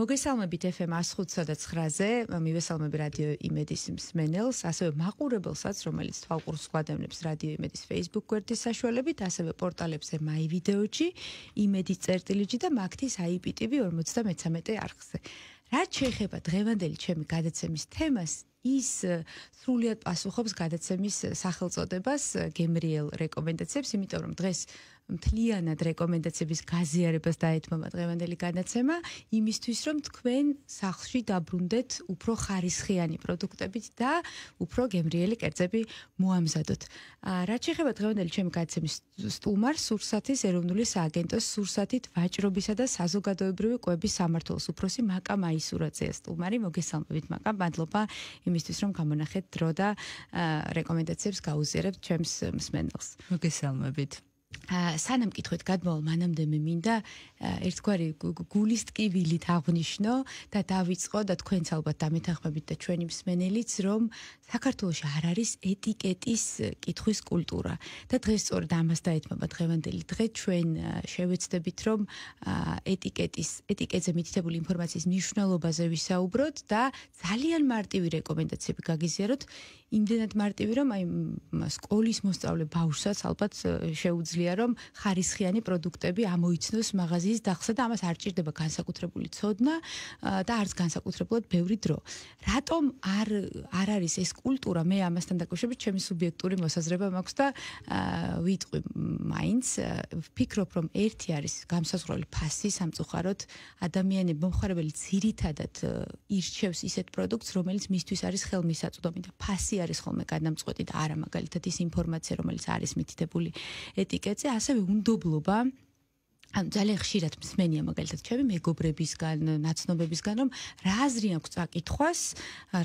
მოგესალმებით FM 105.9-ზე, მივესალმები რადიო იმედის მსმენელს, ასევე მაყურებელსაც, რომელიც თვალყურს გვადევნებს რადიო იმედის Facebook გვერდის საშუალებით, ასევე პორტალებზე My Video-ში, იმედი.წერტილიჯი და მაგთის IPTV 53 არხზე. რაც შეეხება დღევანდელი ჩემი გადაცემის თემას, ის სრულიად პასუხობს გადაცემის სახელწოდებას, გემრიელ რეკომენდაციებს, იმიტომ რომ დღეს მთლიანად რეკომენდაციების გაზიარებას დაეთმობა დღევანდელი გადაცემა, იმისთვის რომ თქვენ სახლში დაბრუნდეთ უფრო ხარისხიანი პროდუქტებით და უფრო გემრიელი კერძები მოამზადოთ. რაც შეეხება დღევანდელი ჩემი გადაცემის სტუმარს, სურსათის ეროვნული სააგენტოს სურსათით ვაჭრობისა და საზოგადოებრივი კვების სამმართველოს უფროსი მაკა მაისურაძეა სტუმარი. მოგესალმებით მაკა, მადლობა იმისთვის რომ გამონახეთ დრო და რეკომენდაციებს გაუზიარებთ ჩემს მსმენელს. მოგესალმებით. სანამ კითხვით გადმოვალ, მანამდე მე მინდა ერთგვარი გულის ტკივილით აღვნიშნო და დავიწყო და თქვენც ალბათ დამეთანხმებით და ჩვენი მსმენელიც, რომ საქართველოში არ არის ეტიკეტის კითხვის კულტურა. და დღეს სწორედ ამას დაეთმობა დღევანდელი დღე, ჩვენ შევეცდებით, რომ ეტიკეტზე მითითებული ინფორმაციის მნიშვნელობაზე ვისაუბროთ და ძალიან მარტივი რეკომენდაციები გაგიზიაროთ, იმდენად მარტივი, რომ აი სკოლის მოსწავლე ბავშვსაც ალბათ შეუძლია რომ ხარისხიანი პროდუქტები ამოიცნოს მაღაზიის დახსა და ამას არ ჭირდება განსაკუთრებული ცოდნა და არც განსაკუთრებულად ბევრი დრო. რატომ არ არის ეს კულტურა? მე ამასთან დაკავშირებით ჩემი სუბიექტური მოსაზრება მაქვს და ვიტყვი მაინც ვფიქრობ რომ ერთი არის გამსაზღვრელი ფასი სამწუხაროდ ადამიანები მომხმარებელი ძირითადად ირჩევს ისეთ პროდუქტს რომელიც მისთვის არის ხელმისაწვდომი და ფასი არის ხოლმე გადამწყვეტი და არა მაგალითად ის ინფორმაცია რომელიც არის მითითებული ეტიკეტზე, ასევე უნდობლობა, ანუ ძალიან ხშირად მსმენია მაგალითად ჩემი მეგობრებისგან, ნაცნობებისგან, რომ რა აზრი აქვს წაკითხვას,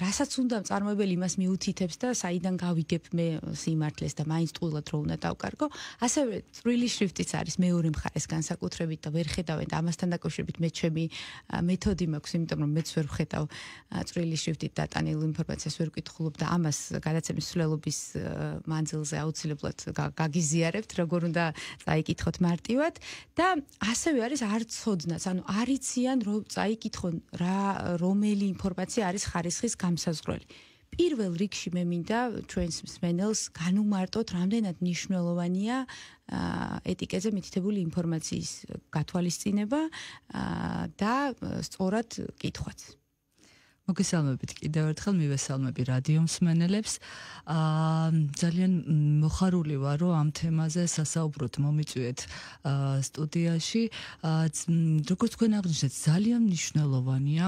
რასაც უნდა მწარმოებელი იმას მიუთითებს და საიდან გავიგებ მე სიმართლეს და მაინც ტყუილად რო უნდა დავკარგო. ასევე წვრილი შრიფტიც არის მეორე მხარეს განსაკუთრებით და ვერ ხედავენ და ამასთან დაკავშირებით მე ჩემი მეთოდი მაქვს, იმიტომ რომ მეც ვერ ვხედავ წვრილი შრიფტით დატანილ ინფორმაციას ვერ ვკითხულობ და ამას გადაცემის სრულობის მანძილზე აუცილებლად გაგიზიარებთ, როგორ უნდა წაიკითხოთ მარტივად და ასევე არის არცოდნაც, ანუ არ იციან რომ წაიკითხონ რა რომელი ინფორმაცია არის ხარისხის გამსაზღვრელი. პირველ რიგში მე მინდა ჩვენს მსმენელს განუმარტოთ, რამდენად მნიშვნელოვანია ეტიკეტზე მითითებული ინფორმაციის გათვალისწინება და სწორად კითხვაც. მოგესალმებით კიდევ ერთხელ, მივესალმები რადიო მსმენელებს. ძალიან მოხარული ვარ, რომ ამ თემაზე სასაუბროთ მომიწვიეთ სტუდიაში. როგორც თქვენ აღნიშნეთ, ძალიან მნიშვნელოვანია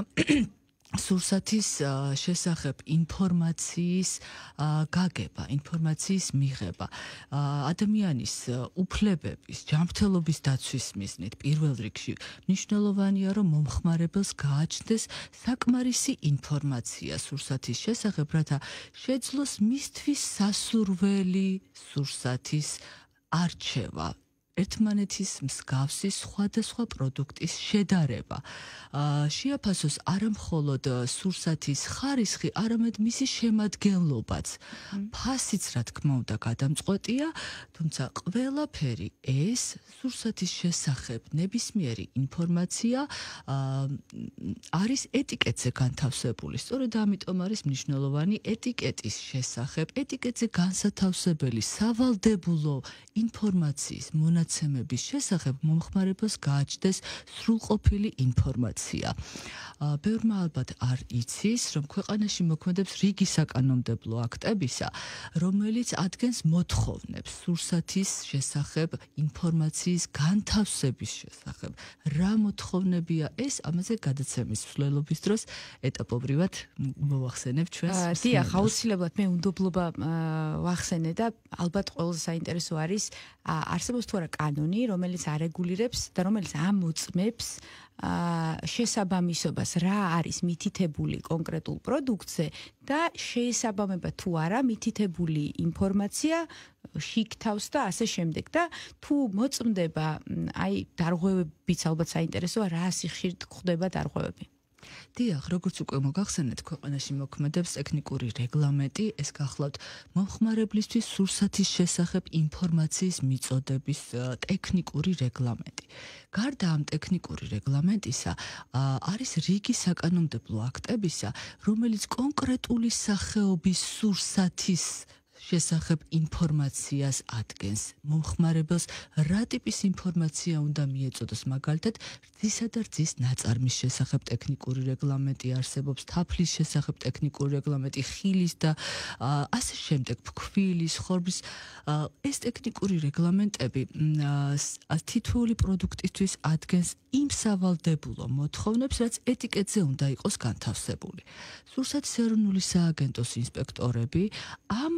სურსათის შესახებ ინფორმაციის გაგება, ინფორმაციის მიღება, ადამიანის უფლებების, ჯანმრთელობის დაცვის მიზნით პირველ რიგში მნიშვნელოვანია, რომ მომხმარებელს გააჩნდეს საკმარისი ინფორმაცია სურსათის შესახებ, რათა შეძლოს მისთვის სასურველი სურსათის არჩევა. ერთმანეთის მსგავსი სხვადასხვა პროდუქტის შედარება. შეაფასოს არა მხოლოდ სურსათის ხარისხი, არამედ მისი შემადგენლობაც. ფასიც, რა თქმა უნდა, გადამწყვეტია, თუმცა ყველაფერი ეს სურსათის შესახებ ნებისმიერი ინფორმაცია არის ეტიკეტზე განთავსებული. სწორედ ამიტომ არის მნიშვნელოვანი ეტიკეტის შესახებ, ეტიკეტზე განსათავსებელი სავალდებულო ინფორმაციის მონაცემების შესახებ მომხმარებელს გააჩნდეს სრულყოფილი ინფორმაცია. ბევრმა ალბათ არ იცის, რომ ქვეყანაში მოქმედებს რიგი საკანონმდებლო აქტებისა, რომელიც ადგენს მოთხოვნებს სურსათის შესახებ, ინფორმაციის განთავსების შესახებ. რა მოთხოვნებია ეს? ამაზე გადაცემის მსვლელობის დროს ეტაპობრივად მოვახსენებ ჩვენს. დიახ, აუცილებლად მე უნდობლობა ვახსენე და ალბათ ყველაზე საინტერესო არის არსებობს თუ არა კანონი, რომელიც არეგულირებს და რომელიც ამოწმებს შესაბამისობას რა არის მითითებული კონკრეტულ პროდუქტზე და შეესაბამება თუ არა მითითებული ინფორმაცია შიგთავს და ასე შემდეგ და თუ მოწმდება აი დარღვევებიც ალბათ საინტერესოა რა სიხშირით გვხვდება დარღვევები. დიახ, როგორც უკვე მოგახსენეთ, ქვეყანაში მოქმედებს ტექნიკური რეგლამენტი, ეს გახლავთ მომხმარებლისთვის სურსათის შესახებ ინფორმაციის მიწოდების ტექნიკური რეგლამენტი. გარდა ამ ტექნიკური რეგლამენტისა, არის რიგი საკანონმდებლო აქტებისა, რომელიც კონკრეტული სახეობის სურსათის შესახებ ინფორმაციას ადგენს. მომხმარებელს რა ტიპის ინფორმაცია უნდა მიეწოდოს, მაგალითად, რძისა და რძის ნაწარმის შესახებ ტექნიკური რეგლამენტი არსებობს, თაფლის შესახებ ტექნიკური რეგლამენტი, ხილის და ასე შემდეგ, ფქვილის, ხორბლის. ეს ტექნიკური რეგლამენტები თითოეული პროდუქტისთვის ადგენს იმ სავალდებულო მოთხოვნებს, რაც ეტიკეტზე უნდა იყოს განთავსებული. სურსათის ეროვნული სააგენტოს ინსპექტორები ამ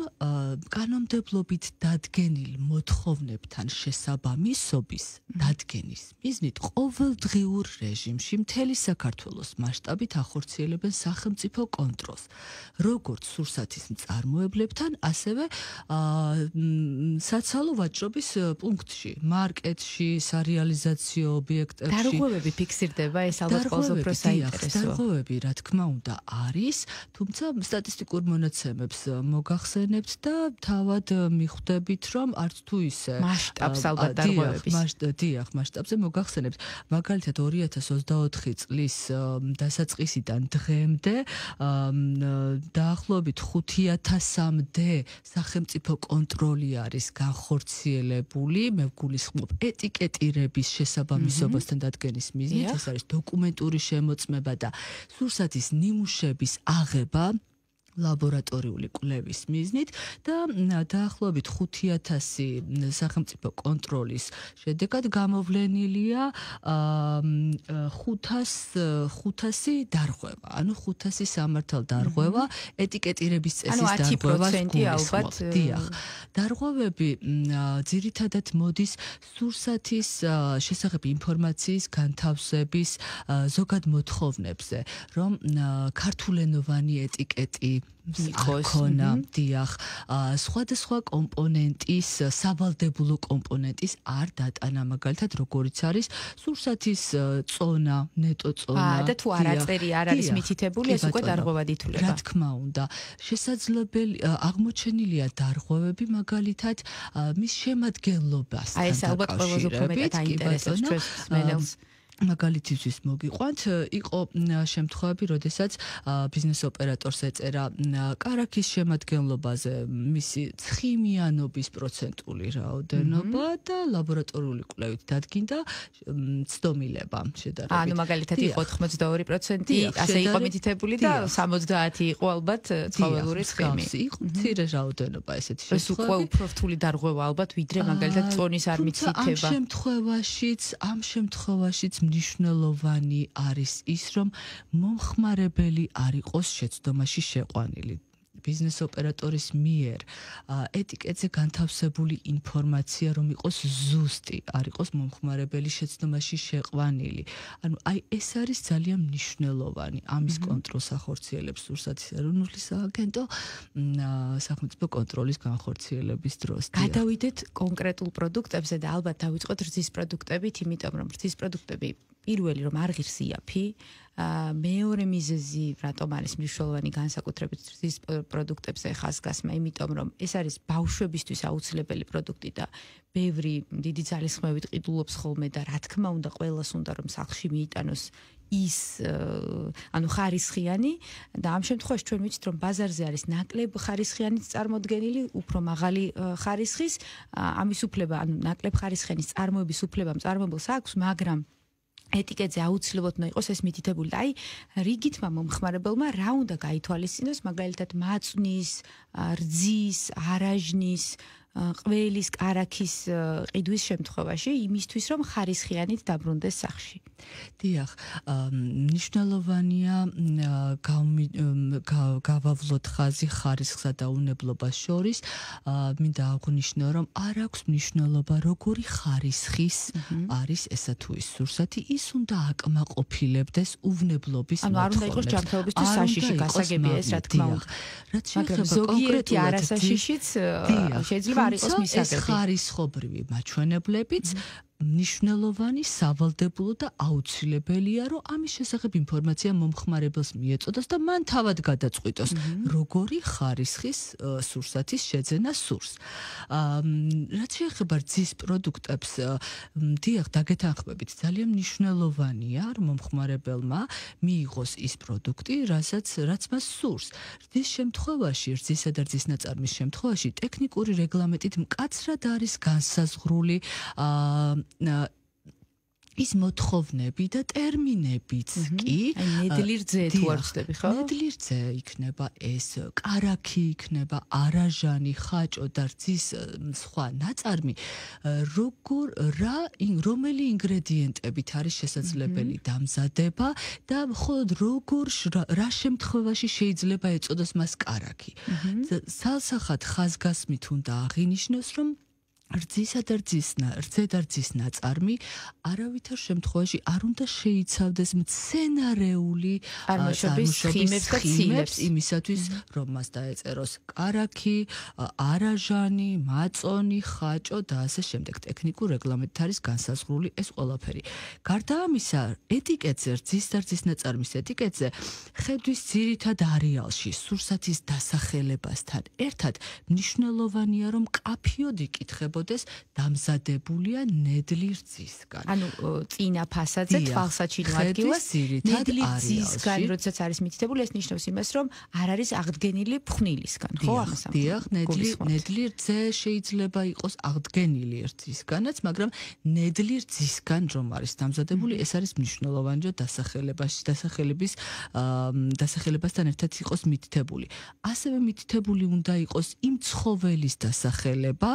კანონმდებლობით დადგენილ მოთხოვნებთან შესაბამისობის დადგენის მიზნით ყოველდღიურ რეჟიმში მთელი საქართველოს მასშტაბით ახორციელებენ სახელმწიფო კონტროლს, როგორც სურსათის მწარმოებლებთან, ასევე საცალო ვაჭრობის პუნქტში, მარკეტში, სარეალიზაციო ობიექტებში. დარღვევები ფიქსირდება, ეს ალბათ ყველაზე უფრო საინტერესოა. დარღვევები, რა თქმა უნდა, არის, თუმცა სტატისტიკურ მონაცემებს მოგახსენებთ და თავად მიხვდებით, რომ არც თუ ისე მასშტაბს ალბათ დარღვევების. დიახ, მასშტაბზე მოგახსენებთ, მაგალითად 2024 წლის დასაწყისიდან დღემდე დაახლოებით 5000-მდე სახელმწიფო კონტროლი არის განხორციელებული, მე ვგულისხმობ ეტიკეტირების შესაბამისობასთან დადგენის მიზნით, ეს არის დოკუმენტური შემოწმება და სურსათის ნიმუშების აღება ლაბორატორიული კვლევის მიზნით და დაახლოებით 5000 სახელმწიფო კონტროლის შედეგად გამოვლენილია 500 დარღვევა. ანუ 500 სამართალ დარღვევა, ეტიკეტირების წესის დარღვევა. 10% ალბათ. დიახ. დარღვევები ძირითადად მოდის სურსათის შესახებ ინფორმაციის განთავსების ზოგად მოთხოვნებზე, რომ ქართულენოვანი ეტიკეტი იქონა, დიახ, სხვადასხვა კომპონენტის, სავალდებულო კომპონენტის არ დატანა, მაგალითად, როგორიც არის სურსათის წონა, ნეტო წონა. და თუ არაწერი არ არის მითითებული, ეს უკვე დარღვევად ითვლება. რა თქმა უნდა, შესაძლებელი აღმოჩენილია დარღვევები, მაგალითად, მის შემადგენლობასთან. ეს ალბათ ყველაზე უფრო მეტად აინტერესებს ჩვენს მსმენელს. მაგალითისთვის მოგიყვანთ, იყო შემთხვევები, როდესაც ბიზნეს ოპერატორს ეწერა კარაქის შემადგენლობაზე მისი ცხიმიანობის პროცენტული რაოდენობა და ლაბორატორიული კვლევით დადგინდა ცდომილება შედარებით. ანუ მაგალითად იყო 82%, ასე იყო მითითებული და 70 იყო ალბათ ცხოველური ცხიმი. იყო მცირე რაოდენობა ესეთი ეს უკვე უფრო რთული დარღვევა ალბათ, ვიდრე მაგალითად წონის არ მიცითება. ამ შემთხვევაშიც მნიშვნელოვანი არის ის, რომ მომხმარებელი არ იყოს შეცდომაში შეყვანილი. ბიზნეს ოპერატორის მიერ ეტიკეტზე განთავსებული ინფორმაცია რომ იყოს ზუსტი, არ იყოს მომხმარებელი შეცდომაში შეყვანილი. ანუ აი ეს არის ძალიან მნიშვნელოვანი. ამის კონტროლს ახორციელებს სურსათის ეროვნული სააგენტო სახელმწიფო კონტროლის განხორციელების დროს. გადავიდეთ კონკრეტულ პროდუქტებზე და ალბათ დავიწყოთ რძის პროდუქტებით, იმიტომ რომ რძის პროდუქტები პირველი რომ არ ღირს იაფი, მეორე მიზეზი რატომ არის მნიშვნელოვანი განსაკუთრებით რძის პროდუქტებზე ხაზგასმა, იმიტომ რომ ეს არის ბავშვებისთვის აუცილებელი პროდუქტი და ბევრი დიდი ძალისხმევით ყიდულობს ხოლმე და რა თქმა უნდა ყველას უნდა რომ სახლში მიიტანოს ის ანუ ხარისხიანი და ამ შემთხვევაში ჩვენ ვიცით რომ ბაზარზე არის ნაკლებ ხარისხიანიც წარმოდგენილი, უფრო მაღალი ხარისხის, ამის უფლება ანუ ნაკლებ ხარისხიანის წარმოების უფლება მწარმოებელს აქვს, მაგრამ ეტიკეტზე აუცილებლად უნდა იყოს ეს მითითებული. აი, რიგითმა მომხმარებელმა რა უნდა გაითვალისწინოს, მაგალითად, მაწვნის, რძის, არაჟნის, ყველის, კარაქის ყიდვის შემთხვევაში, იმისთვის რომ ხარისხიანით დაბრუნდეს სახლში. დიახ, მნიშვნელოვანია გავავლოთ ხაზი ხარისხსა და უნებლობას შორის. მინდა აღვნიშნო, რომ არ აქვს მნიშვნელობა, როგორი ხარისხის არის ესა თუ ის სურსათი, ის უნდა აკმაყოფილებდეს უვნებლობის მოთხოვნებს. ანუ არ უნდა იყოს ჯანმრთელობისთვის საშიში გასაგებია ეს, რა თქმა უნდა. რაც შეიძლება ზოგიერთი არასაშიშიც შეიძლება არ იყოს მისაღები. ეს ხარისხობრივი მაჩვენებლებიც მნიშვნელოვანი, სავალდებულო და აუცილებელია, რომ ამის შესახებ ინფორმაცია მომხმარებელს მიეწოდოს და მან თავად გადაწყვიტოს, როგორი ხარისხის სურსათის შეძენა სურს. რაც შეეხება რძის პროდუქტებს, დიახ, დაგეთანხმებით, ძალიან მნიშვნელოვანია, რომ მომხმარებელმა მიიღოს ის პროდუქტი, რაც მას სურს. რძის შემთხვევაში, რძისა და რძის ნაწარმის შემთხვევაში, ტექნიკური რეგლამენტით მკაცრად არის განსაზღვრული ის მოთხოვნები და ტერმინებიც კი ნედლი რძე თუ არ ვწდები, ხო? ნედლი რძე იქნება ეს, კარაქი იქნება, არაჟანი, ხაჭო და რძის სხვა ნაწარმი, რომელი ინგრედიენტებით არის შესაძლებელი დამზადება და მხოლოდ რა შემთხვევაში შეიძლება ეწოდოს მას კარაქი. სალსახად ხაზგასმით უნდა აღინიშნოს, რომ რძისა და რძის ნაწარმი არავითარ შემთხვევაში არ უნდა შეიცავდეს მცენარეული წარმოშობის ხიმებს იმისათვის, რომ მას დაეწეროს კარაქი, არაჟანი, მაწონი, ხაჭო და ასე შემდეგ. ტექნიკურ რეგლამენტით არის განსაზღვრული ეს ყველაფერი. გარდა ამისა, ეტიკეტზე, რძის და რძის ნაწარმის ეტიკეტზე ხედვის ძირითად არეალში სურსათის დასახელებასთან ერთად მნიშვნელოვანია, რომ მკაფიოდ იკითხება დამზადებულია ნედლი რძისგან. ანუ წინა ფასადზე თვალსაჩინო ადგილას ნედლი რძისგან, როდესაც არის მითითებული, ეს ნიშნავს იმას, რომ არ არის აღდგენილი ფხვნილისგან, ხო, ამას? დიახ, ნედლი რძე შეიძლება იყოს აღდგენილი რძისგანაც, მაგრამ ნედლი რძისგან რომ არის დამზადებული, ეს არის მნიშვნელოვანი, რომ დასახელებასთან ერთად იყოს მითითებული. ასევე მითითებული უნდა იყოს იმ ცხოველის დასახელება,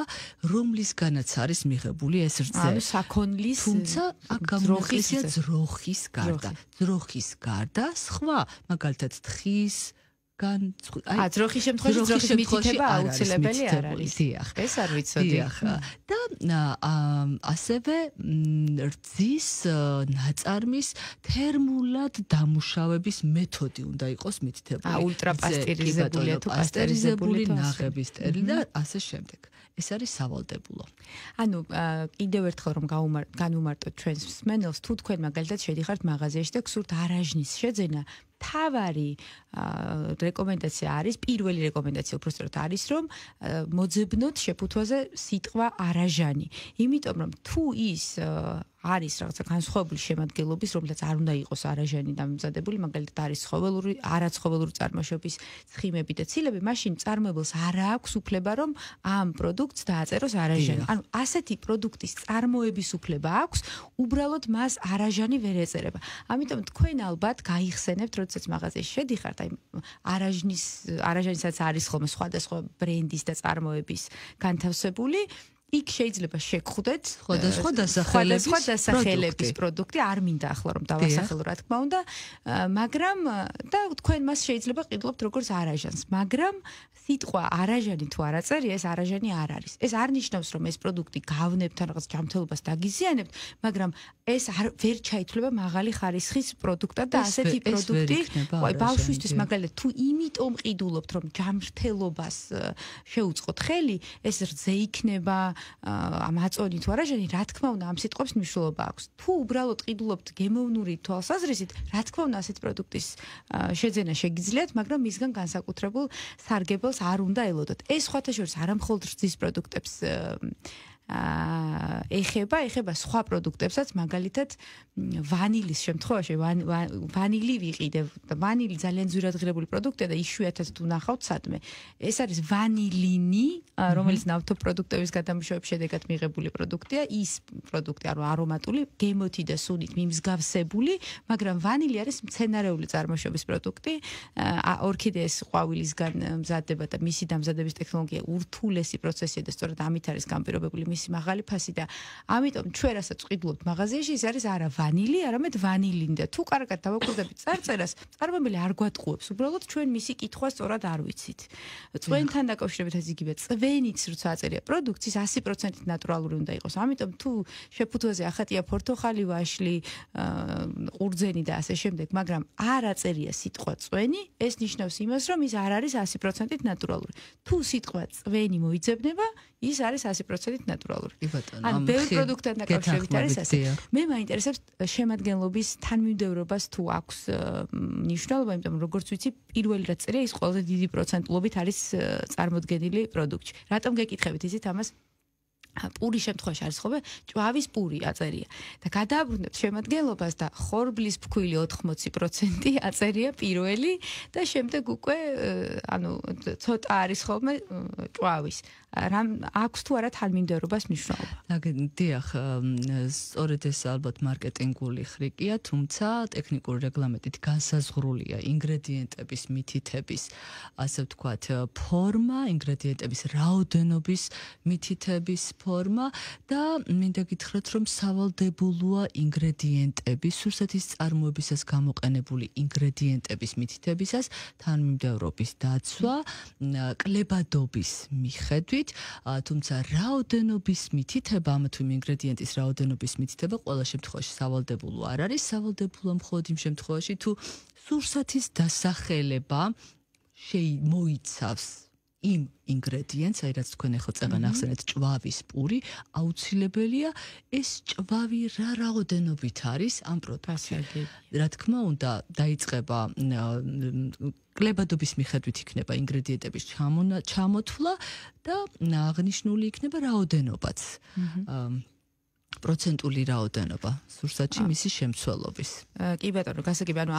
რომლისგანაც არის მიღებული ეს რძე. საქონლის, თუმცა აქ გამოიხსნა ძროხის გარდა სხვა, მაგალითად თხის ძროხის შემთხვევაში ძროხის მითითება აუცილებელი არ არის. დიახ. ეს არ ვიცოდი. და ასევე რძის ნაწარმის თერმულად დამუშავების მეთოდი უნდა იყოს მითითებული. ულტრაპასტერიზებულია თუ პასტერიზებული ნაღების წერილი და ასე შემდეგ. ეს არის სავალდებულო. ანუ კიდევ ერთხელ რომ განვუმარტოთ ჩვენს მსმენელს, თუ თქვენ მაგალითად შედიხართ მაღაზიაში და გსურთ არაჟნის შეძენა, თავარი რეკომენდაცია არის, პირველი რეკომენდაცია უბრალოდ არის, რომ მოძებნოთ შეფუთვაზე სიტყვა არაჟანი. იმიტომ რომ თუ ის არის რაღაცა განსხვავებული შემადგენლობის, რომელსაც არ უნდა იყოს არაჟანი დამზადებული, მაგალითად არის არაცხოველური წარმოშობის ცხიმები და ცილები, მაშინ წარმოებელს არ აქვს უფლება, რომ ამ პროდუქტს დააწეროს არაჟანი. ანუ ასეთი პროდუქტის წარმოების უფლება აქვს, უბრალოდ მას არაჟანი ვერ ეწერება. ამიტომ თქვენ ალბათ გაიხსენებთ, როდესაც მაღაზიაში შედიხართ, აი არაჟანისაც არის ხოლმე სხვადასხვა ბრენდის და წარმოების განთავსებული. იქ შეიძლება შეგხვდეთ სხვადასხვა დასახელების პროდუქტი, არ მინდა ახლა რომ დავასახელო, რა თქმა უნდა, მაგრამ და თქვენ მას შეიძლება ყიდულობთ როგორც არაჟანს, მაგრამ სიტყვა არაჟანი თუ არ აწერია, ეს არაჟანი არ არის. ეს არ ნიშნავს, რომ ეს პროდუქტი გავნებთ ან რაღაც ჯანმრთელობას დაგიზიანებთ, მაგრამ ეს ვერ ჩაითვლება მაღალი ხარისხის პროდუქტად და ასეთი პროდუქტი, ბავშვისთვის მაგალითად თუ იმიტომ ყიდულობთ, რომ ჯანმრთელობას შეუწყოთ ხელი, ეს რძე იქნება, მაწონი თუ არაჟანი, რა თქმა უნდა, ამ სიტყვებს მნიშვნელობა აქვს. თუ უბრალოდ ყიდულობთ გემოვნური თვალსაზრისით, რა თქმა უნდა, ასეთ პროდუქტის შეძენა შეგიძლიათ, მაგრამ მისგან განსაკუთრებულ სარგებელს არ უნდა ელოდოთ. ეს სხვათა შორის არა მხოლოდ რძის პროდუქტებს ეხება სხვა პროდუქტებსაც, მაგალითად ვანილის შემთხვევაში ვანილი ვიყიდებ. ვანილი ძალიან ძვირადღირებული პროდუქტია და იშვიათად თუ ნახავთ სადმე. ეს არის ვანილინი, რომელიც ნავთობპროდუქტების გადამუშავების შედეგად მიღებული პროდუქტია. ის პროდუქტი არის არომატული, გემოთი და სუნით მიმსგავსებული, მაგრამ ვანილი არის მცენარეული წარმოშობის პროდუქტი. ორქიდეის ყვავილისგან მზადდება და მისი დამზადების ტექნოლოგია ურთულესი პროცესია და სწორედ ამით არის განპირობებული მისი მაღალი ფასი და ამიტომ ჩვენ რასაც ვყიდულობთ მაღაზიაში, ის არის არა ვანილი, არამედ ვანილინი და თუ კარგად დავაკვირდებით წარწერას, წარმოებელი არ გვატყუებს, უბრალოდ ჩვენ მისი კითხვა სწორად არ ვიცით. წვენთან დაკავშირებით ეს იგივე წვენიც როცა აწერია პროდუქტს, ის 100%-ით ნატურალური უნდა იყოს. ამიტომ თუ შეფუთვაზე ახატია ფორთოხალი, ვაშლი, ყურძენი და ასე შემდეგ, მაგრამ არ აწერია სიტყვა წვენი, ეს ნიშნავს იმას, რომ ის არ არის 100%-ით ნატურალური. თუ სიტყვა წვენი მოიძებნება, ის არის 100%-ით ნატურალური. ნატურალური. კი ბატონო, ან ბევრ პროდუქტთან დაკავშირებით არის ასე. მე მაინტერესებს შემადგენლობის თანმიმდევრობას თუ აქვს მნიშვნელობა, იმიტომ რომ როგორც ვიცი, პირველი რაც წერია, ის ყველაზე დიდი პროცენტულობით არის წარმოდგენილი პროდუქტში. რატომ გეკითხებით იცით ამას? პური შემთხვევაში არის ხოლმე ჭვავის პური აწერია და გადააბრუნებთ შემადგენლობას და ხორბლის ფქვილი 80% აწერია პირველი და შემდეგ უკვე ანუ ცოტა არის ხოლმე ჭვავის რამ აქვს თუ არა თანმიმდევრობას მნიშვნელობა. დიახ, სწორედ ეს ალბათ მარკეტინგული ხრიკია, თუმცა ტექნიკური რეგლამენტით განსაზღვრულია ინგრედიენტების მითითების, ასე ვთქვათ, ფორმა, ინგრედიენტების რაოდენობის მითითების ფორმა და მინდა გითხრათ, რომ სავალდებულოა ინგრედიენტების, სურსათის წარმოებისას გამოყენებული ინგრედიენტების მითითებისას თანმიმდევრობის დაცვა, კლებადობის მიხედვით, თუმცა რაოდენობის მითითება, ამა თუ იმ ინგრედიენტის რაოდენობის მითითება ყველა შემთხვევაში სავალდებულო არ არის, სავალდებულოა მხოლოდ იმ შემთხვევაში, თუ სურსათის დასახელება მოიცავს იმ ინგრედიენტს, აი რაც თქვენ ახლა წეგან ახსენეთ, ჭვავის პური, აუცილებელია ეს ჭვავი რა რაოდენობით არის ამ პროდუქტში. რა თქმა უნდა, დაიწყება კლებადობის მიხედვით იქნება ინგრედიენტების ჩამოთვლა და აღნიშნული იქნება რაოდენობაც. პროცენტული რაოდენობა სურსათში მისი შემცველობის. კი ბატონო, გასაგები, ანუ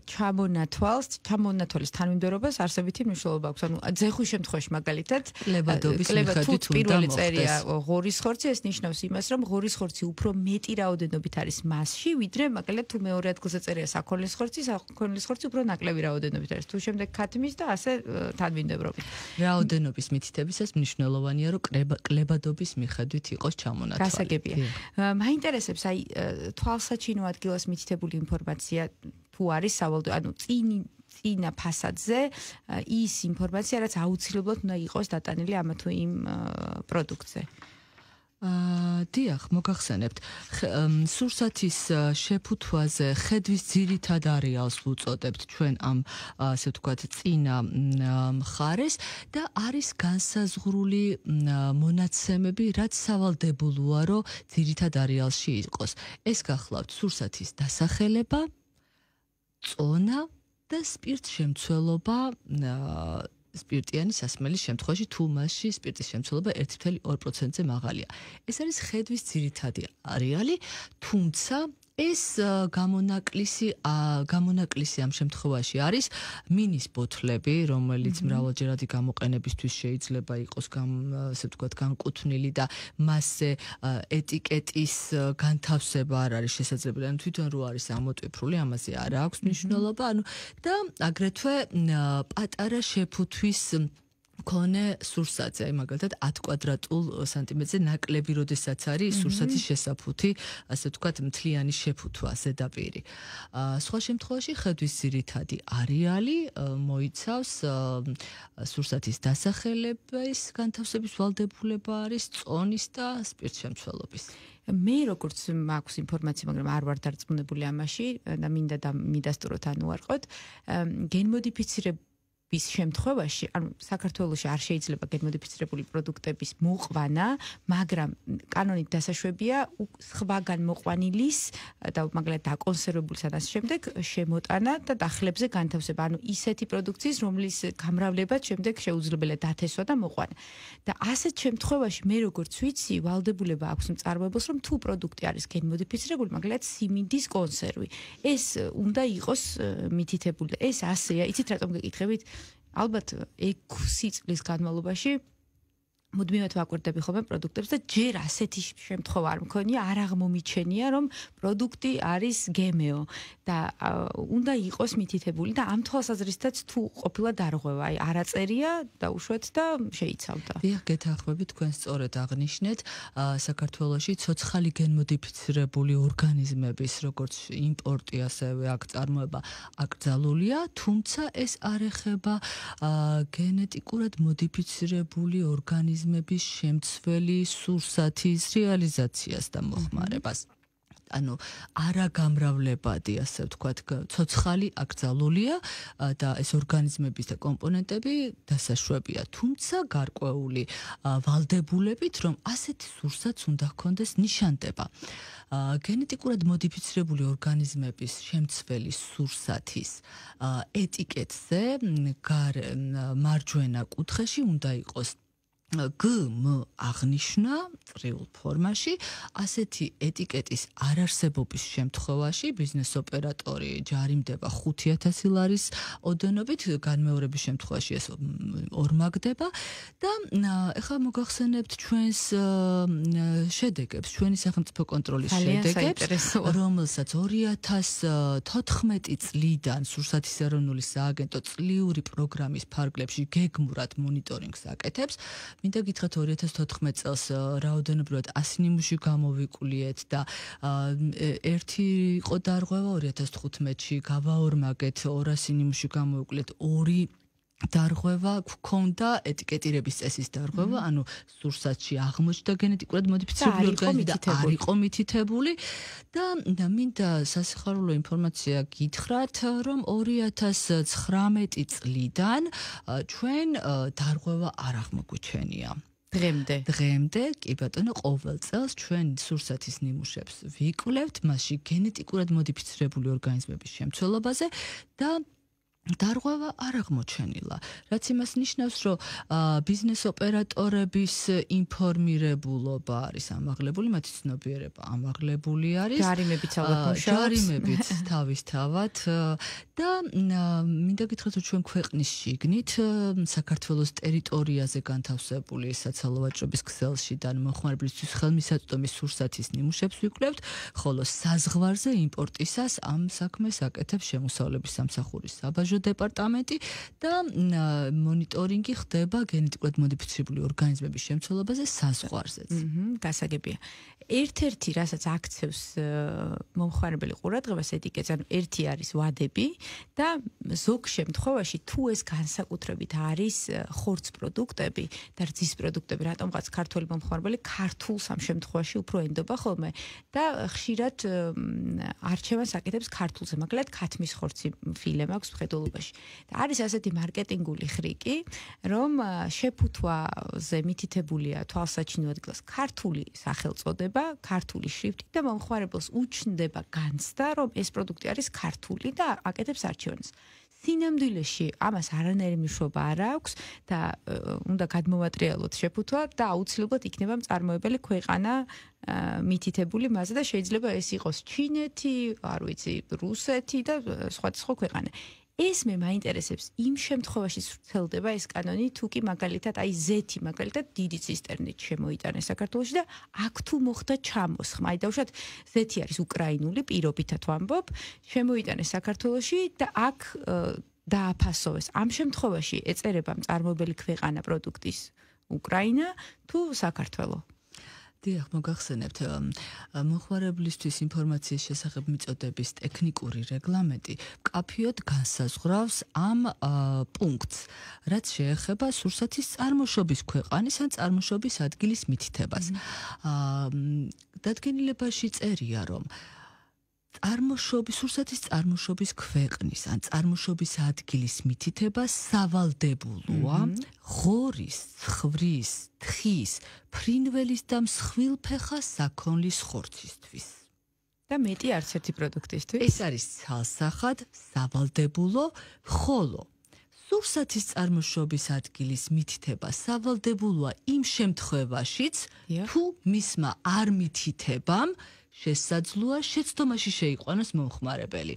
ჩამონათვალის თანმიმდევრობას არსებითი მნიშვნელობა აქვს. ანუ ძეხვის შემთხვევაში მაგალითად კლებადობის მიხედვით პირველი წერია ღორის ხორცი, ეს ნიშნავს იმას, რომ ღორის ხორცი უფრო მეტი რაოდენობით არის მასში, ვიდრე მაგალითად თუ მეორე ადგილზე წერია საქონლის ხორცი, საქონლის ხორცი უფრო ნაკლები რაოდენობით არის. თუ შემდეგ ქათმის და ასე თანმიმდევრობით. რაოდენობის მითითებისას მნიშვნელოვანია, რომ კლებადობის მიხედვით იყოს ჩამონათვალი. გასაგებია. მაინტერესებს აი თვალსაჩინო ადგილას მითითებული ინფორმაცია თუ არის სავალდებულო, ანუ წინა ფასადზე ის ინფორმაცია, რაც აუცილებლად უნდა იყოს დატანილი ამა თუ იმ პროდუქტზე. დიახ, მოგახსენებთ. სურსათის შეფუთვაზე ხედვის ძირითად არეალს ვუწოდებთ ჩვენ ამ ასე ვთქვათ წინა მხარეს და არის განსაზღვრული მონაცემები, რაც სავალდებულოა, რომ ძირითად არეალში იყოს. ეს გახლავთ სურსათის დასახელება, წონა და სპირტშემცველობა სპირტიანი სასმელის შემთხვევაში თუ მასში სპირტის შემცველობა 1.2%-ზე მაღალია. ეს არის ხედვის ძირითადი არეალი, თუმცა ეს გამონაკლისი ამ შემთხვევაში არის მინის ბოთლები, რომელიც მრავალჯერადი გამოყენებისთვის შეიძლება იყოს ასე ვთქვათ განკუთვნილი და მასზე ეტიკეტის განთავსება არ არის შესაძლებელი. ანუ თვითონ რო არის ამოტვიფრული, ამაზე არ აქვს მნიშვნელობა, ანუ და აგრეთვე პატარა შეფუთვის მქონე სურსათზე, აი მაგალითად 10 კვადრატულ სანტიმეტრზე ნაკლები, როდესაც არის სურსათის შესაფუთი, ასე ვთქვათ, მთლიანი შეფუთვა, ზედაპირი. სხვა შემთხვევაში ხედვის ძირითადი არეალი მოიცავს სურსათის დასახელების განთავსების ვალდებულება არის წონის და სპირტშემცველობის. მე როგორც მაქვს ინფორმაცია, მაგრამ არ ვარ დარწმუნებული ამაში და მინდა მიდასტუროთ ან უარყოთ, გენმოდიფიცირებული შემთხვევაში, ანუ საქართველოში არ შეიძლება გენმოდიფიცირებული პროდუქტების მოყვანა, მაგრამ კანონით დასაშვებია სხვაგან მოყვანილის და მაგალითად დაკონსერვებულის ან ასე შემდეგ შემოტანა და დახლებზე განთავსება, ანუ ისეთი პროდუქციის, რომლის გამრავლებაც შემდეგ შეუძლებელია დათესვა და მოყვანა. და ასეთ შემთხვევაში მე როგორც ვიცი, ვალდებულება აქვს მწარმოებელს, რომ თუ პროდუქტი არის გენმოდიფიცირებული, მაგალითად სიმინდის კონსერვი, ეს უნდა იყოს მითითებული. ეს ასეა, იცით რატომ გეკითხებით? ალბათ 6 წლის განმავლობაში მუდმივად ვაკვირდები ხოლმე პროდუქტებს და ჯერ ასეთი შემთხვევა არ მქონია, არ აღმომიჩენია, რომ პროდუქტი არის გემეო და უნდა იყოს მითითებული და ამ თვალსაზრისითაც თუ ყოფილა დარღვევა, აი არაწერია დაუშვეთ და შეიცავდა. დიახ, გეთანხმებით, თქვენ სწორედ აღნიშნეთ, საქართველოში ცოცხალი გენმოდიფიცირებული ორგანიზმების, როგორც იმპორტი, ასევე აქ წარმოება აკრძალულია, თუმცა ეს არ ეხება გენეტიკურად მოდიფიცირებული ორგანიზმების შემცველი სურსათის რეალიზაციას და მოხმარებას. ანუ არაგამრავლებადი, ასე ვთქვათ, ცოცხალი აკრძალულია და ეს ორგანიზმების და კომპონენტები დასაშვებია, თუმცა გარკვეული ვალდებულებით, რომ ასეთი სურსაც უნდა ჰქონდეს ნიშანდება. გენეტიკურად მოდიფიცირებული ორგანიზმების შემცველი სურსათის ეტიკეტზე მარჯვენა კუთხეში უნდა იყოს GM აღნიშნა წრიულ ფორმაში, ასეთი ეტიკეტის არარსებობის შემთხვევაში ბიზნეს ოპერატორი ჯარიმდება 5,000 ლარის ოდენობით, განმეორების შემთხვევაში ეს ორმაგდება და ეხლა მოგახსენებთ ჩვენს შედეგებს, ჩვენი სახელმწიფო კონტროლის შედეგებს, რომელსაც 2014 წლიდან სურსათის ეროვნული სააგენტო წლიური პროგრამის ფარგლებში გეგმურად მონიტორინგს აკეთებს. მინდა გითხრათ 2014 წელს რაოდენობრივად 100 ნიმუში გამოვიკვლიეთ და ერთი იყო დარღვევა 2015-ში გავაორმაგეთ 200 ნიმუში გამოვიკვლიეთ 2 დარღვევა გქონდა ეტიკეტირების წესის დარღვევა, ანუ სურსათში აღმოჩნდა გენეტიკურად მოდიფიცირებული ორგანიზმი და არ იყო მითითებული და მინდა სასიხარულო ინფორმაცია გითხრათ, რომ 2019 წლიდან ჩვენ დარღვევა არ აღმოგვიჩენია. დღემდე, კი ბატონო, ყოველ წელს ჩვენ სურსათის ნიმუშებს ვიკვლევთ, მასში გენეტიკურად მოდიფიცირებული ორგანიზმების შემცველობაზე და დარღვევა არ აღმოჩენილა, რაც იმას ნიშნავს, რომ ბიზნეს ოპერატორების ინფორმირებულობა არის ამაღლებული, მათი ცნობიერება ამაღლებული არის. ჯარიმებიც ალბათ მუშაობს. ჯარიმებიც თავისთავად და მინდა გითხრათ, რომ ჩვენ ქვეყნის შიგნით საქართველოს ტერიტორიაზე განთავსებული საცალო ვაჭრობის ქსელში და მოხმარებლისთვის ხელმისაწვდომი სურსათის ნიმუშებს ვიკვლევთ, ხოლო საზღვარზე იმპორტისას ამ საქმეს აკეთებს შემოსავლების სამსახურის საბაჟო დეპარტამენტი და მონიტორინგი ხდება გენეტიკურად მოდიფიცირებული ორგანიზმების შემცველობაზე საზღვარზეც. გასაგებია. ერთ-ერთი, რასაც აქცევს მომხმარებელი ყურადღებას ეტიკეტს, ანუ ერთი არის ვადები და ზოგ შემთხვევაში თუ ეს განსაკუთრებით არის ხორც პროდუქტები და რძის პროდუქტები, რატომღაც ქართველი მომხმარებელი ქართულს ამ შემთხვევაში უფრო ენდობა ხოლმე და ხშირად არჩევანს აკეთებს ქართულზე, მაგალითად ქათმის ხორცი ფილე მაქვს მხედველობაში. და არის ასეთი მარკეტინგული ხრიკი, რომ შეფუთვაზე მითითებულია თვალსაჩინო ადგილას ქართული სახელწოდება, ქართული შრიფტი და მომხმარებელს უჩნდება განცდა, რომ ეს პროდუქტი არის ქართული და აკეთებს არჩევანს. სინამდვილეში ამას არანაირი მნიშვნელობა არ აქვს და უნდა გადმოვატრიალოთ შეფუთვა და აუცილებლად იქნება მწარმოებელი ქვეყანა მითითებული მასზე და შეიძლება ეს იყოს ჩინეთი, არ ვიცი, რუსეთი და სხვა ქვეყანა. ეს მე მაინტერესებს იმ შემთხვევაში ვრცელდება ეს კანონი, თუ კი მაგალითად აი ზეთი, მაგალითად დიდი ცისტერნით შემოიტანეს საქართველოში და აქ თუ მოხდა ჩამოსხმა. აი დავუშვათ ზეთი არის უკრაინული, პირობითად ვამბობ, შემოიტანეს საქართველოში და აქ დააფასოვეს. ამ შემთხვევაში ეწერება მწარმოებელი ქვეყანა პროდუქტის უკრაინა თუ საქართველო. დიახ, მოგახსენებთ, მოხმარებლისთვის ინფორმაციის შესახებ მიწოდების ტექნიკური რეგლამენტი მკაფიოდ განსაზღვრავს ამ პუნქტს, რაც შეეხება სურსათის წარმოშობის ქვეყანის ან წარმოშობის ადგილის მითითებას. დადგენილებაში წერია, რომ სურსათის წარმოშობის ქვეყნის ან წარმოშობის ადგილის მითითება სავალდებულოა ღორის, ხვრის, თხის, ფრინველის და მსხვილფეხა საქონლის ხორცისთვის. და მეტი არც ერთი პროდუქტისთვის. ეს არის ცალსახად სავალდებულო, ხოლო სურსათის წარმოშობის ადგილის მითითება სავალდებულოა იმ შემთხვევაშიც, თუ მისმა არ მითითებამ შესაძლოა შეცდომაში შეიყვანოს მომხმარებელი.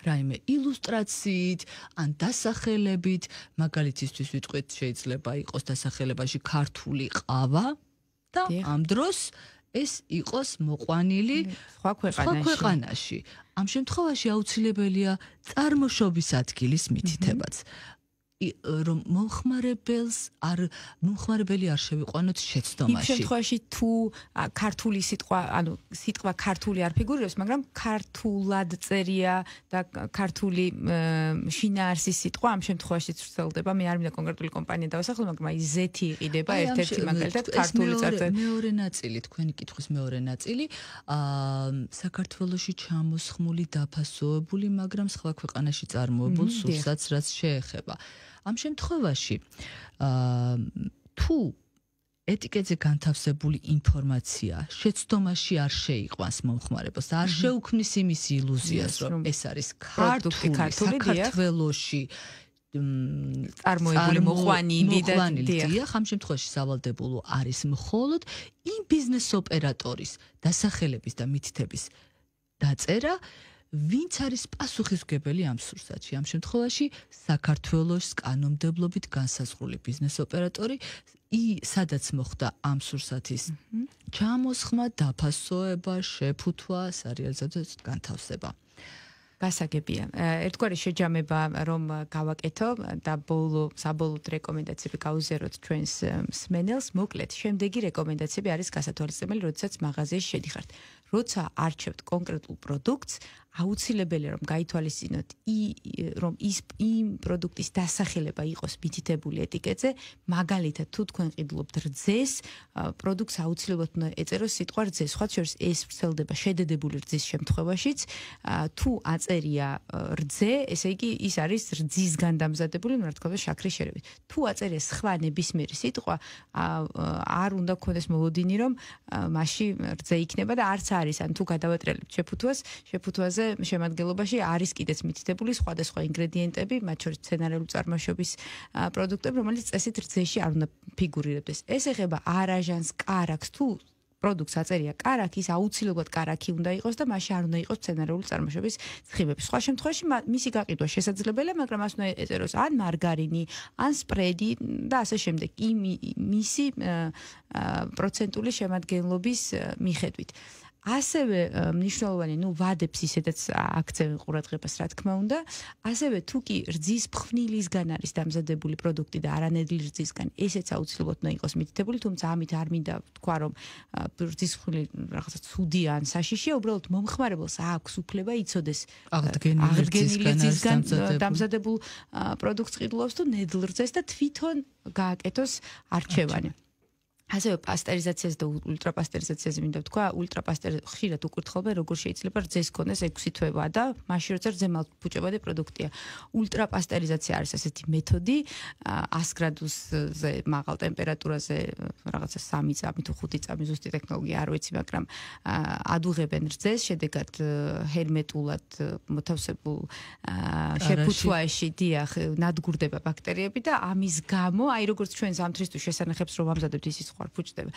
რაიმე ილუსტრაციით ან დასახელებით, მაგალითისთვის ვიტყვით, შეიძლება იყოს დასახელებაში ქართული ყავა და ამ დროს ეს იყოს მოყვანილი სხვა ქვეყანაში. ამ შემთხვევაში აუცილებელია წარმოშობის ადგილის მითითებაც. რომ მომხმარებელი არ შევიყვანოთ შეცდომაში. იმ შემთხვევაში თუ ქართული სიტყვა ქართული არ ფიგურირებს, მაგრამ ქართულად წერია და ქართული შინაარსის სიტყვა ამ შემთხვევაში ვრცელდება. მე არ მინდა კონკრეტული კომპანია დავასახელო, მაგრამ აი ზეთი იყიდება ერთ-ერთი მაგალითად ქართული წარწერა. მეორე ნაწილი, თქვენი კითხვის მეორე ნაწილი, საქართველოში ჩამოსხმული, დაფასოვებული, მაგრამ სხვა ქვეყანაში წარმოებულ სურსაც რაც შეეხება. ამ შემთხვევაში თუ ეტიკეტზე განთავსებული ინფორმაცია შეცდომაში არ შეიყვანს მომხმარებელს, არ შეუქმნის იმის ილუზიას, რომ ეს არის ქართული საქართველოში წარმოებული მოყვანილი დიახ, ამ შემთხვევაში სავალდებულო არის მხოლოდ იმ ბიზნეს ოპერატორის დასახელების და მითითების დაწერა, ვინც არის პასუხისმგებელი ამ სურსათში. ამ შემთხვევაში საქართველოს კანონმდებლობით განსაზღვრული ბიზნეს ოპერატორი, სადაც მოხდა ამ სურსათის ჩამოსხმა, დაფასოება, შეფუთვა, სარეალიზაციო განთავსება. გასაგებია. ერთგვარი შეჯამება რომ გავაკეთო და საბოლოოდ რეკომენდაციები გავუზიაროთ ჩვენს მსმენელს. მოკლედ, შემდეგი რეკომენდაციები არის გასათვალისწინებელი, როდესაც მაღაზიაში შედიხართ. როცა არჩევთ კონკრეტულ პროდუქტს, აუცილებელია რომ გაითვალისწინოთ რომ იმ პროდუქტის დასახელება იყოს მითითებული ეტიკეტზე, მაგალითად თუ თქვენ ყიდულობთ რძეს, პროდუქტს აუცილებლად უნდა ეწეროს სიტყვა რძე, სხვა შორის ეს ვრცელდება შედედებული რძის შემთხვევაშიც, თუ აწერია რძე, ესე იგი ის არის რძისგან დამზადებული, რა თქმა უნდა, შაქრის შერევით. თუ აწერია სხვა ნებისმიერი სიტყვა, არ უნდა გქონდეს მოლოდინი, რომ მასში რძე იქნება და არც არის, ან თუ გადავატრიალებთ შეფუთვაზე შემადგენლობაში არის კიდეც მითითებული სხვადასხვა ინგრედიენტები, მათ შორის მცენარეული წარმოშობის პროდუქტები, რომელიც წესით რძეში არ უნდა ფიგურირებდეს. ეს ეხება არაჟანს, კარაქს, თუ პროდუქტს აწერია კარაქი, ის აუცილებლად კარაქი უნდა იყოს და მასში არ უნდა იყოს მცენარეული წარმოშობის ცხიმები. სხვა შემთხვევაში მისი გაყიდვა შესაძლებელია, მაგრამ მას უნდა ეწეროს ან მარგარინი, ან სპრედი და ასე შემდეგ. მისი პროცენტული შემადგენლობის მიხედვით. ასევე მნიშვნელოვანი, ვადებს ისედაც აქცევენ ყურადღებას, რა თქმა უნდა, ასევე თუ კი რძის ფხვნილისგან არის დამზადებული პროდუქტი და არანედლი რძისგან, ესეც აუცილებლად უნდა იყოს მითითებული, თუმცა ამით არ მინდა თქვა, რომ რძის ფხვნილი რაღაცა ცუდია ან საშიშია, უბრალოდ მომხმარებელს აქვს უფლება იცოდეს აღდგენილი რძისგან დამზადებულ პროდუქტს ყიდულობს თუ ნედლ რძეს და თვითონ გააკეთოს არჩევანი. ასევე პასტერიზაციაზე და ულტრაპასტერიზაციაზე მინდა ვთქვა, ხშირად უკითხავენ, როგორ შეიძლება რძეს ქონდეს 6 თვევა და მაშინ როცა რძე მალტფუჭებადი პროდუქტია. ულტრაპასტერიზაცია არის ასეთი მეთოდი, 100 გრადუსზე მაღალ ტემპერატურაზე, რაღაცა 3 წამი თუ 5 წამი ზუსტი ტექნოლოგია არ ვიცი, მაგრამ ადუღებენ რძეს, შედეგად ჰერმეტულად მოთავსებულ შეფუთვაში დიახ, ნადგურდება ბაქტერიები და ამის გამო, აი როგორც ჩვენ ზამთრისთვის შესანახებს რომ ამზადებთ ისიც ხარ ფუჭდება.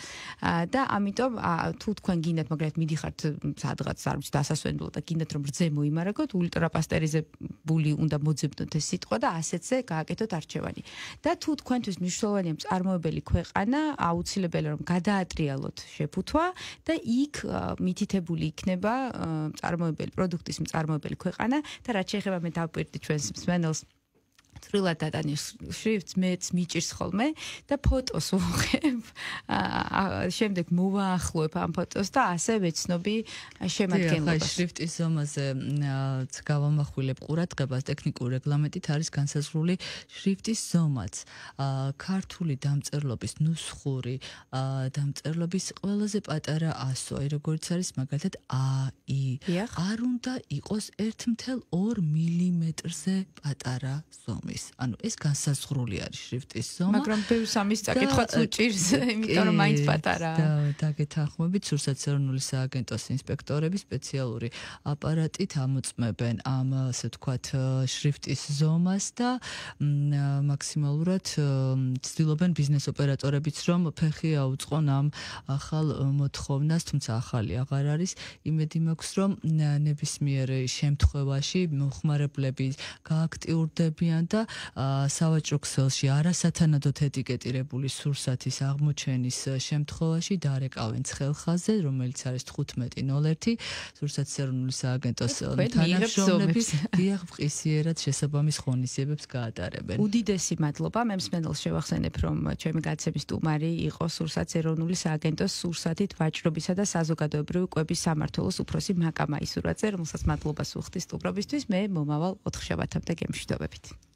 და ამიტომ თუ თქვენ გინდათ მაგალითად მიდიხართ სადღაც არ ვიცი დასასვენებლად და გინდათ რომ რძე მოიმარაგოთ, ულტრაპასტერიზებული უნდა მოძებნოთ ეს სიტყვა და ასეთზე გააკეთოთ არჩევანი. და თუ თქვენთვის მნიშვნელოვანია მწარმოებელი ქვეყანა, აუცილებელია რომ გადაატრიალოთ შეფუთვა და იქ მითითებული იქნება მწარმოებელი პროდუქტის მწარმოებელი ქვეყანა და რაც შეეხება მე დავპირდი ჩვენს მსმენელს წვრილად დატანის შრიფტს მეც მიჭირს ხოლმე და ფოტოს ვუღებ, შემდეგ მოვაახლოებ ამ ფოტოს და ასე ვეცნობი შემადგენლობას. შრიფტის ზომაზე გავამახვილებ ყურადღებას, ტექნიკური რეგლამენტით არის განსაზღვრული შრიფტის ზომაც. ქართული დამწერლობის ნუსხური დამწერლობის ყველაზე პატარა ასო, აი როგორც არის მაგალითად აი. არ უნდა იყოს 1.2 მილიმეტრზე პატარა ზომის. ანუ ეს განსაზღვრული არის შრიფტის ზომა. მაგრამ ბევრს ამის წაკითხვაც უჭირს, იმიტომ რომ მაინც პატარაა. დაგეთანხმებით, სურსათეროვნული სააგენტოს ინსპექტორები სპეციალური აპარატით ამოწმებენ ამ, ასე ვთქვათ, შრიფტის ზომას და მაქსიმალურად ცდილობენ ბიზნეს ოპერატორებიც, რომ ფეხი აუწყონ ამ ახალ მოთხოვნას, თუმცა ახალი აღარ არის. იმედი მაქვს, რომ ნებისმიერ შემთხვევაში მომხმარებლები გააქტიურდებიან და სავაჭრო ქსელში არასათანადოდ ეტიკეტირებული სურსათის აღმოჩენის შემთხვევაში დარეკავენ ცხელხაზზე, რომელიც არის 1501 სურსათის ეროვნული სააგენტოს თანამშრომლები დიახ მყისიერად შესაბამის ღონისძიებებს გაატარებენ. უდიდესი მადლობა. მე მსმენელს შევახსენებ, რომ ჩემი გაცემის სტუმარი იყო სურსათის ეროვნული სააგენტოს სურსათით ვაჭრობისა და საზოგადოებრივი კვების სამმართველოს უფროსი მაკა მაისურაძე, რომელსაც მადლობას ვუხდი სტუმრობისთვის. მე მომავალ 4 შაბათამდე გემშვიდობებით.